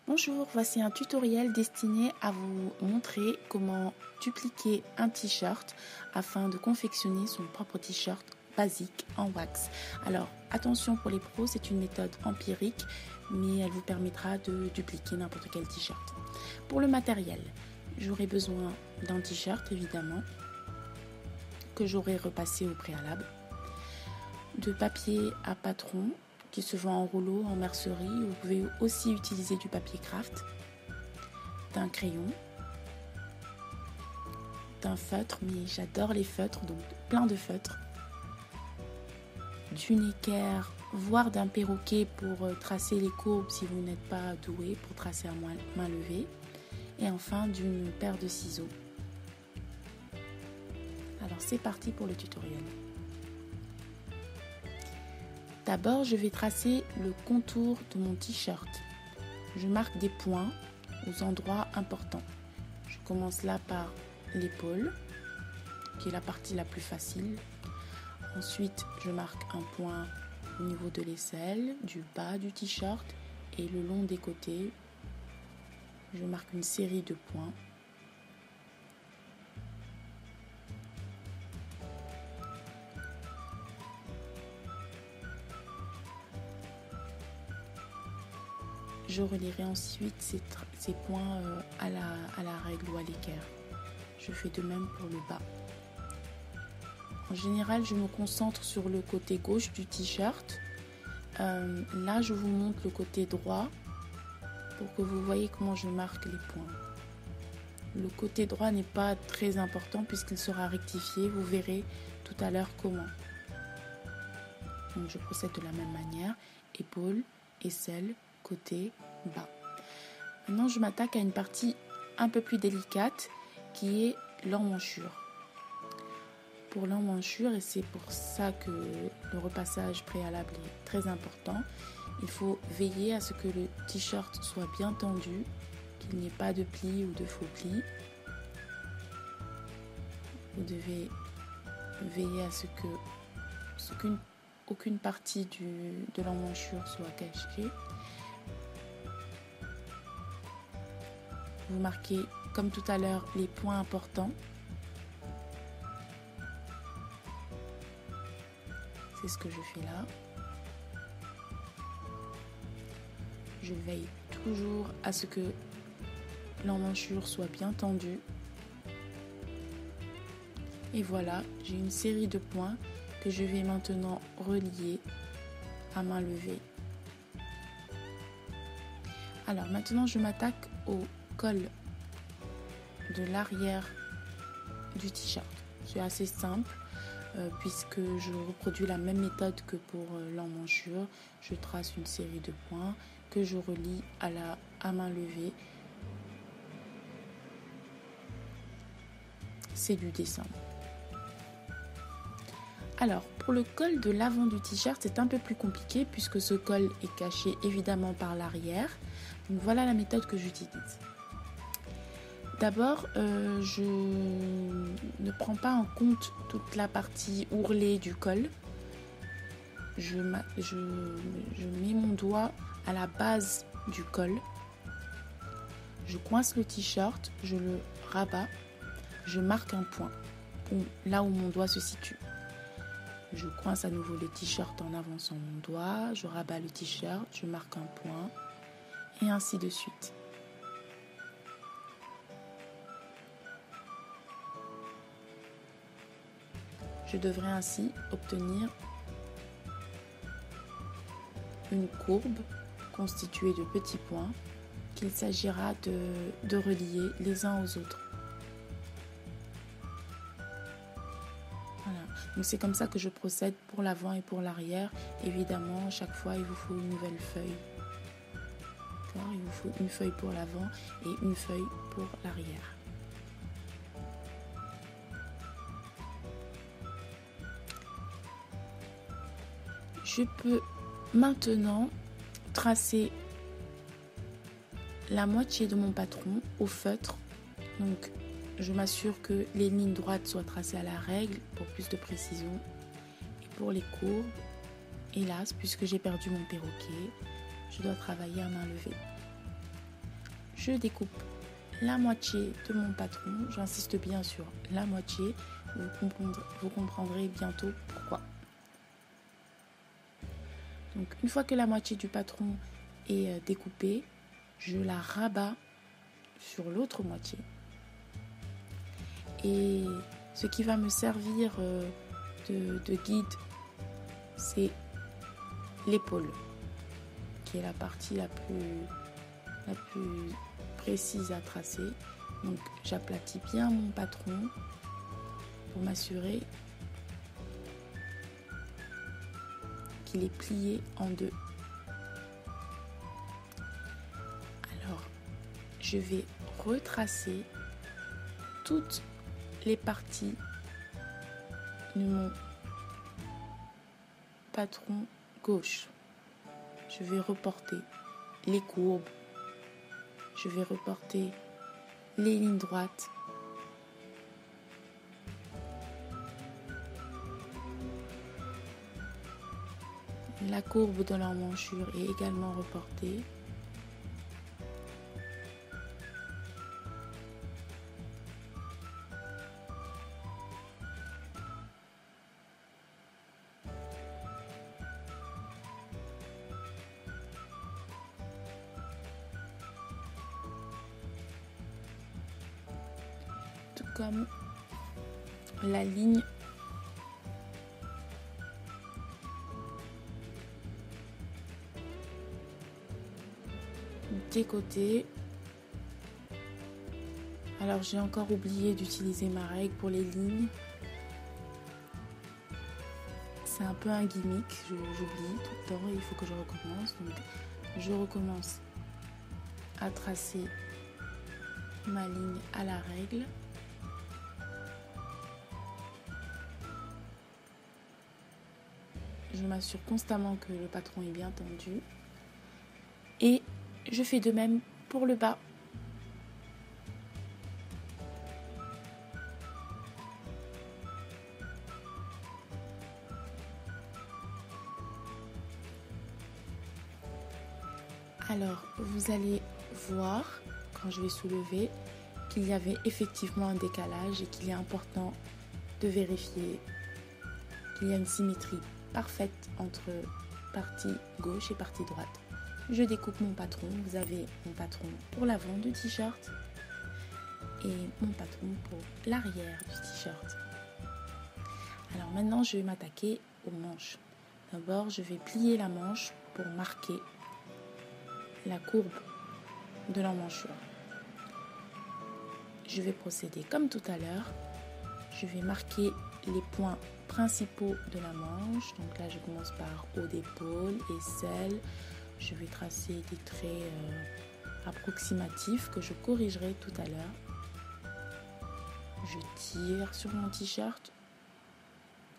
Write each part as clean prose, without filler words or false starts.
Bonjour, voici un tutoriel destiné à vous montrer comment dupliquer un t-shirt afin de confectionner son propre t-shirt basique en wax. Alors attention pour les pros, c'est une méthode empirique mais elle vous permettra de dupliquer n'importe quel t-shirt. Pour le matériel, j'aurai besoin d'un t-shirt évidemment que j'aurai repassé au préalable, de papier à patron qui se vend en rouleau, en mercerie. Vous pouvez aussi utiliser du papier craft, d'un crayon, d'un feutre, mais j'adore les feutres, donc plein de feutres, d'une équerre, voire d'un perroquet pour tracer les courbes si vous n'êtes pas doué pour tracer à main levée, et enfin d'une paire de ciseaux. Alors c'est parti pour le tutoriel. D'abord, je vais tracer le contour de mon t-shirt. Je marque des points aux endroits importants. Je commence là par l'épaule, qui est la partie la plus facile. Ensuite, je marque un point au niveau de l'aisselle, du bas du t-shirt et le long des côtés. Je marque une série de points. Je relierai ensuite ces points à la règle ou à l'équerre. Je fais de même pour le bas. En général, je me concentre sur le côté gauche du t-shirt. Là, je vous montre le côté droit pour que vous voyez comment je marque les points. Le côté droit n'est pas très important puisqu'il sera rectifié. Vous verrez tout à l'heure comment. Donc, je procède de la même manière. Épaule, aisselle, côté, bas. Maintenant, je m'attaque à une partie un peu plus délicate qui est l'emmanchure. Pour l'emmanchure, et c'est pour ça que le repassage préalable est très important, il faut veiller à ce que le t-shirt soit bien tendu, qu'il n'y ait pas de plis ou de faux plis. Vous devez veiller à ce qu'aucune partie de l'emmanchure soit cachée. Vous marquez, comme tout à l'heure, les points importants. C'est ce que je fais là. Je veille toujours à ce que l'emmanchure soit bien tendue. Et voilà, j'ai une série de points que je vais maintenant relier à main levée. Alors maintenant, je m'attaque au col de l'arrière du t-shirt. C'est assez simple puisque je reproduis la même méthode que pour l'emmanchure. Je trace une série de points que je relie à main levée. C'est du dessin. Alors, pour le col de l'avant du t-shirt, c'est un peu plus compliqué puisque ce col est caché évidemment par l'arrière. Donc voilà la méthode que j'utilise. D'abord, je ne prends pas en compte toute la partie ourlée du col. Je mets mon doigt à la base du col. Je coince le t-shirt, je le rabats, je marque un point là où mon doigt se situe. Je coince à nouveau le t-shirt en avançant mon doigt, je rabats le t-shirt, je marque un point et ainsi de suite. Je devrais ainsi obtenir une courbe constituée de petits points qu'il s'agira de relier les uns aux autres. Voilà. Donc c'est comme ça que je procède pour l'avant et pour l'arrière. Évidemment, chaque fois, il vous faut une nouvelle feuille. Il vous faut une feuille pour l'avant et une feuille pour l'arrière. Je peux maintenant tracer la moitié de mon patron au feutre. Donc, je m'assure que les lignes droites soient tracées à la règle pour plus de précision. Et pour les courbes, hélas, puisque j'ai perdu mon perroquet, je dois travailler à main levée. je découpe la moitié de mon patron. J'insiste bien sur la moitié. Vous comprendrez bientôt pourquoi. Donc, une fois que la moitié du patron est découpée, je la rabats sur l'autre moitié. Et ce qui va me servir de guide, c'est l'épaule, qui est la partie la plus précise à tracer. Donc j'aplatis bien mon patron pour m'assurer qu'il est plié en deux. Alors je vais retracer toutes les parties de mon patron gauche. Je vais reporter les courbes, je vais reporter les lignes droites, la courbe de l'emmanchure est également reportée. Tout comme la ligne des côtés. Alors j'ai encore oublié d'utiliser ma règle pour les lignes. C'est un peu un gimmick, j'oublie tout le temps, il faut que je recommence. Donc je recommence à tracer ma ligne à la règle. Je m'assure constamment que le patron est bien tendu. Et je fais de même pour le bas. Alors, vous allez voir, quand je vais soulever, qu'il y avait effectivement un décalage et qu'il est important de vérifier qu'il y a une symétrie parfaite entre partie gauche et partie droite. Je découpe mon patron. Vous avez mon patron pour l'avant du t-shirt et mon patron pour l'arrière du t-shirt. Alors maintenant, je vais m'attaquer aux manches. D'abord, je vais plier la manche pour marquer la courbe de l'emmanchure. Je vais procéder comme tout à l'heure. Je vais marquer les points principaux de la manche. Donc là, je commence par haut d'épaule, aisselle. Je vais tracer des traits approximatifs que je corrigerai tout à l'heure. Je tire sur mon t-shirt,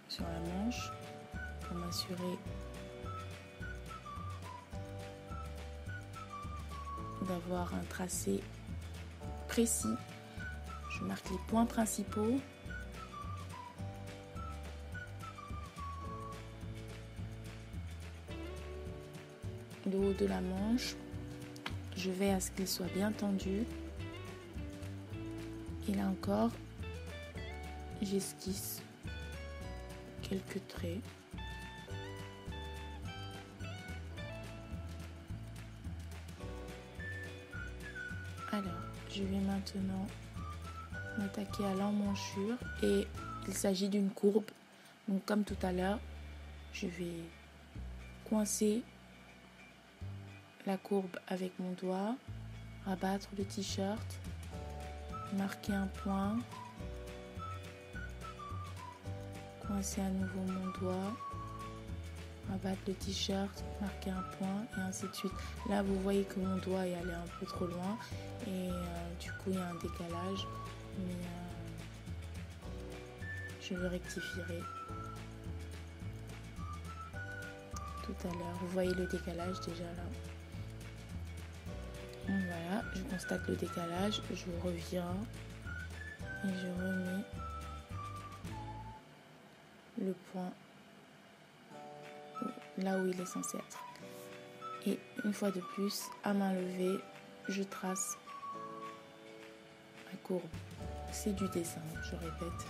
sur la manche, pour m'assurer d'avoir un tracé précis. Je marque les points principaux. Le haut de la manche, je veille à ce qu'il soit bien tendu. Et là encore, j'esquisse quelques traits. Alors, je vais maintenant m'attaquer à l'emmanchure et il s'agit d'une courbe. Donc comme tout à l'heure, je vais coincer la courbe avec mon doigt, rabattre le t-shirt, marquer un point, coincer à nouveau mon doigt, rabattre le t-shirt, marquer un point et ainsi de suite. Là, vous voyez que mon doigt est allé un peu trop loin et du coup, il y a un décalage, mais je le rectifierai tout à l'heure. Vous voyez le décalage déjà là. Donc voilà, je constate le décalage, je reviens et je remets le point là où il est censé être. Et une fois de plus, à main levée, je trace La courbe, c'est du dessin, je répète.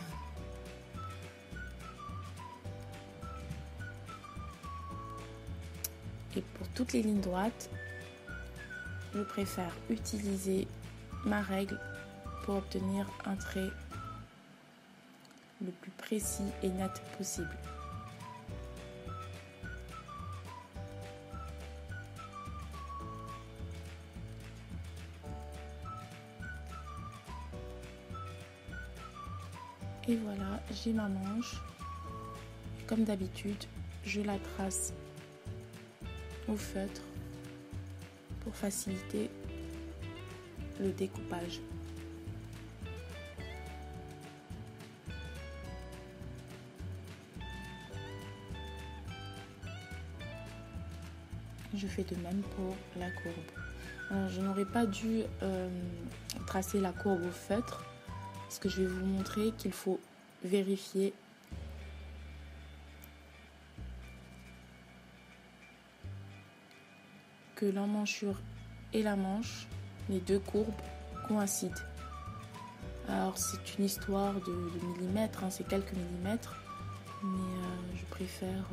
Et pour toutes les lignes droites, je préfère utiliser ma règle pour obtenir un trait le plus précis et net possible. Et voilà, j'ai ma manche. Comme d'habitude, je la trace au feutre pour faciliter le découpage. Je fais de même pour la courbe. Alors, je n'aurais pas dû tracer la courbe au feutre parce que je vais vous montrer qu'il faut vérifier que l'emmanchure et la manche, les deux courbes, coïncident. Alors c'est une histoire de millimètres, hein, c'est quelques millimètres, mais je préfère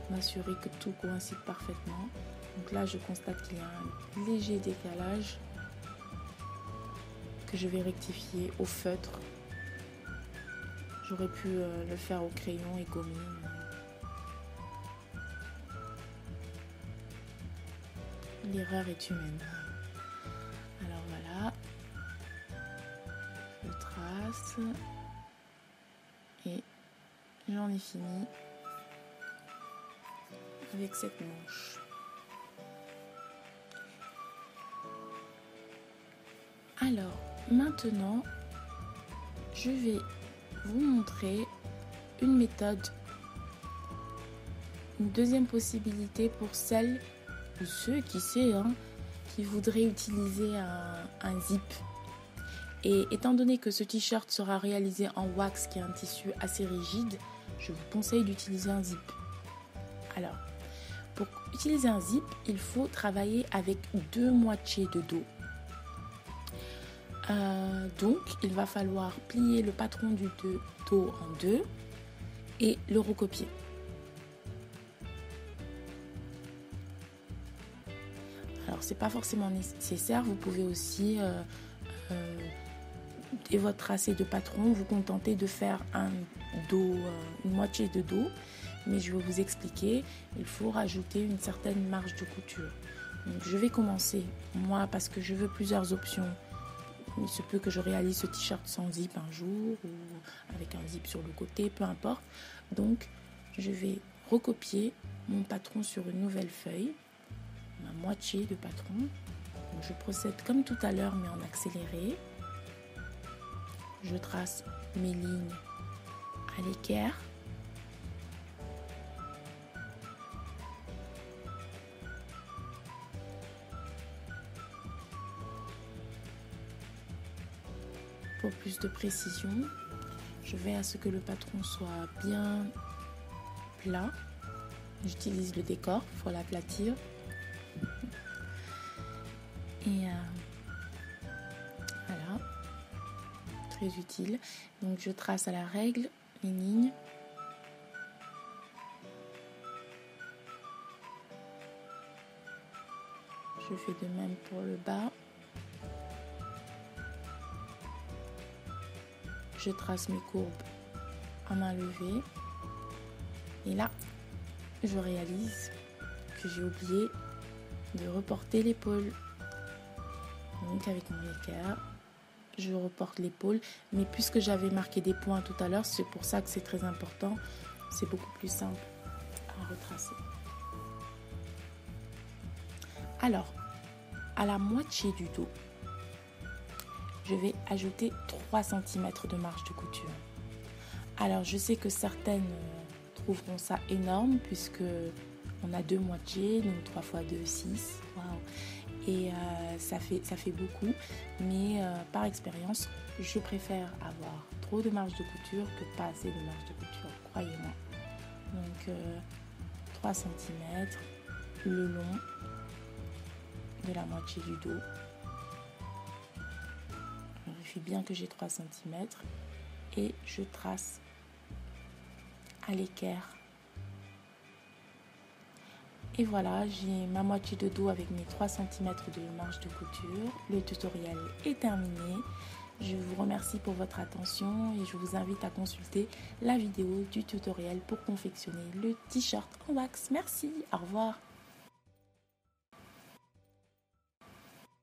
m'assurer que tout coïncide parfaitement. Donc là je constate qu'il y a un léger décalage que je vais rectifier au feutre. J'aurais pu le faire au crayon et gommer. L'erreur est humaine. Alors voilà, je trace et j'en ai fini avec cette manche. Alors maintenant, je vais vous montrer une méthode, une deuxième possibilité pour celles ou ceux qui voudraient utiliser un zip. Et étant donné que ce t-shirt sera réalisé en wax, qui est un tissu assez rigide, je vous conseille d'utiliser un zip. Alors, pour utiliser un zip, il faut travailler avec 2 moitiés de dos. Donc, il va falloir plier le patron du dos en 2 et le recopier. Alors, c'est pas forcément nécessaire. Vous pouvez aussi, dès votre tracé de patron, vous contenter de faire un dos, une moitié de dos. Mais je vais vous expliquer, il faut rajouter une certaine marge de couture. Donc, je vais commencer, moi, parce que je veux plusieurs options. Il se peut que je réalise ce t-shirt sans zip un jour ou avec un zip sur le côté, peu importe. Donc, je vais recopier mon patron sur une nouvelle feuille, ma moitié de patron. Donc, je procède comme tout à l'heure, mais en accéléré. Je trace mes lignes à l'équerre. Pour plus de précision, je vais à ce que le patron soit bien plat. J'utilise le décor pour l'aplatir. Et voilà, très utile. Donc je trace à la règle les lignes. Je fais de même pour le bas. Je trace mes courbes à main levée. Et là, je réalise que j'ai oublié de reporter l'épaule. Donc avec mon équerre, je reporte l'épaule. Mais puisque j'avais marqué des points tout à l'heure, c'est pour ça que c'est très important. C'est beaucoup plus simple à retracer. Alors, à la moitié du dos, je vais ajouter 3 cm de marge de couture. Alors, je sais que certaines trouveront ça énorme puisque on a 2 moitiés, donc 3 x 2, 6. Waouh. Et ça fait beaucoup, mais par expérience, je préfère avoir trop de marge de couture que pas assez de marge de couture, croyez-moi. Donc, 3 cm, le long de la moitié du dos. vérifie bien que j'ai 3 cm et je trace à l'équerre. Et voilà, j'ai ma moitié de dos avec mes 3 cm de marge de couture. Le tutoriel est terminé. Je vous remercie pour votre attention et je vous invite à consulter la vidéo du tutoriel pour confectionner le t-shirt en wax. Merci, au revoir.